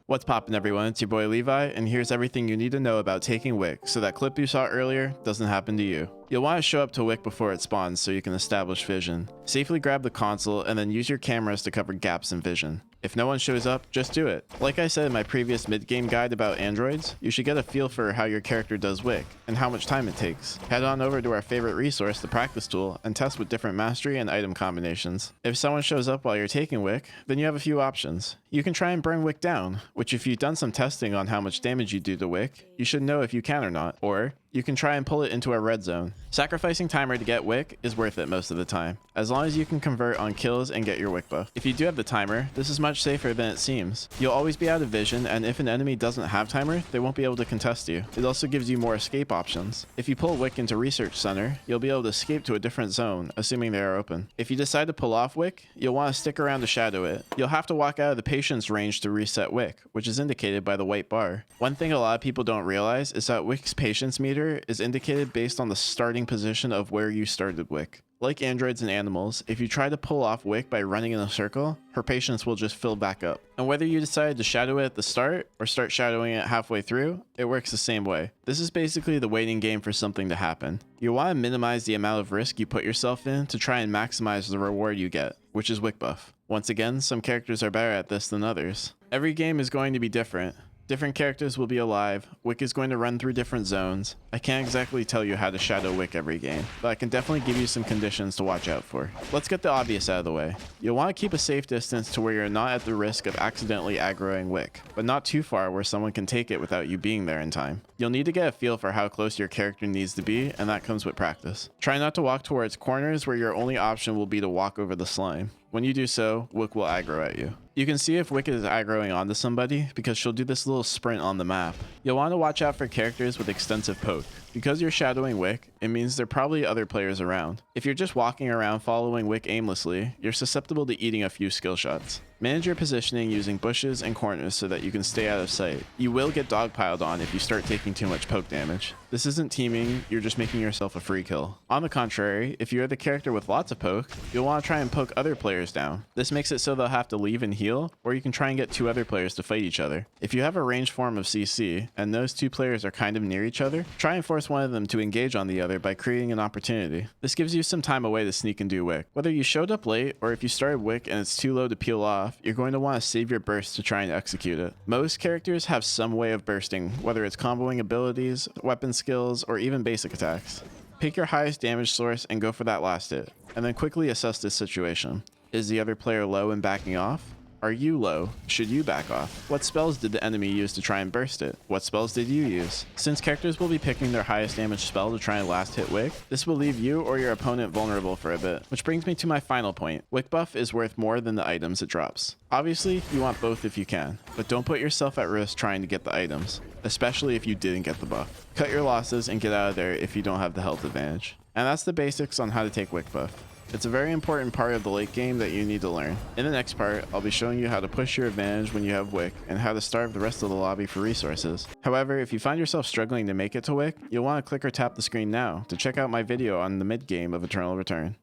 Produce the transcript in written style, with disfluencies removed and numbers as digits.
What's poppin' everyone, it's your boy Levi, and here's everything you need to know about taking Wick so that clip you saw earlier doesn't happen to you. You'll want to show up to Wick before it spawns so you can establish vision. Safely grab the console and then use your cameras to cover gaps in vision. If no one shows up, just do it. Like I said in my previous mid-game guide about androids, you should get a feel for how your character does Wick and how much time it takes. Head on over to our favorite resource, the practice tool, and test with different mastery and item combinations. If someone shows up while you're taking Wick, then you have a few options. You can try and burn Wick down, which if you've done some testing on how much damage you do to Wick, you should know if you can or not. Or you can try and pull it into a red zone. Sacrificing timer to get Wick is worth it most of the time, as long as you can convert on kills and get your Wick buff. If you do have the timer, this is much safer than it seems. You'll always be out of vision, and if an enemy doesn't have timer, they won't be able to contest you. It also gives you more escape options. If you pull Wick into Research Center, you'll be able to escape to a different zone, assuming they are open. If you decide to pull off Wick, you'll want to stick around to shadow it. You'll have to walk out of the patient's range to reset Wick, which is indicated by the white bar. One thing a lot of people don't realize is that Wick's patience meter is indicated based on the starting position of where you started Wick. Like androids and animals, if you try to pull off Wick by running in a circle, her patience will just fill back up. And whether you decide to shadow it at the start or start shadowing it halfway through, it works the same way. This is basically the waiting game for something to happen. You want to minimize the amount of risk you put yourself in to try and maximize the reward you get, which is Wick buff. Once again, some characters are better at this than others. Every game is going to be different. Different characters will be alive, Wick is going to run through different zones. I can't exactly tell you how to shadow Wick every game, but I can definitely give you some conditions to watch out for. Let's get the obvious out of the way. You'll want to keep a safe distance to where you're not at the risk of accidentally aggroing Wick, but not too far where someone can take it without you being there in time. You'll need to get a feel for how close your character needs to be, and that comes with practice. Try not to walk towards corners where your only option will be to walk over the slime. When you do so, Wick will aggro at you. You can see if Wick is aggroing onto somebody because she'll do this little sprint on the map. You'll want to watch out for characters with extensive poke. Because you're shadowing Wick, it means there are probably other players around. If you're just walking around following Wick aimlessly, you're susceptible to eating a few skill shots. Manage your positioning using bushes and corners so that you can stay out of sight. You will get dogpiled on if you start taking too much poke damage. This isn't teaming, you're just making yourself a free kill. On the contrary, if you're the character with lots of poke, you'll want to try and poke other players down. This makes it so they'll have to leave and heal, or you can try and get two other players to fight each other. If you have a ranged form of CC, and those two players are kind of near each other, try and force one of them to engage on the other by creating an opportunity. This gives you some time away to sneak and do Wick. Whether you showed up late, or if you started Wick and it's too low to peel off, you're going to want to save your burst to try and execute it. Most characters have some way of bursting, whether it's comboing abilities, weapon skills, or even basic attacks. Pick your highest damage source and go for that last hit, and then quickly assess this situation. Is the other player low and backing off? Are you low? Should you back off? What spells did the enemy use to try and burst it? What spells did you use? Since characters will be picking their highest damage spell to try and last hit Wick, this will leave you or your opponent vulnerable for a bit. Which brings me to my final point. Wick buff is worth more than the items it drops. Obviously, you want both if you can, but don't put yourself at risk trying to get the items, especially if you didn't get the buff. Cut your losses and get out of there if you don't have the health advantage. And that's the basics on how to take Wick buff. It's a very important part of the late game that you need to learn. In the next part, I'll be showing you how to push your advantage when you have Wick and how to starve the rest of the lobby for resources. However, if you find yourself struggling to make it to Wick, you'll want to click or tap the screen now to check out my video on the mid game of Eternal Return.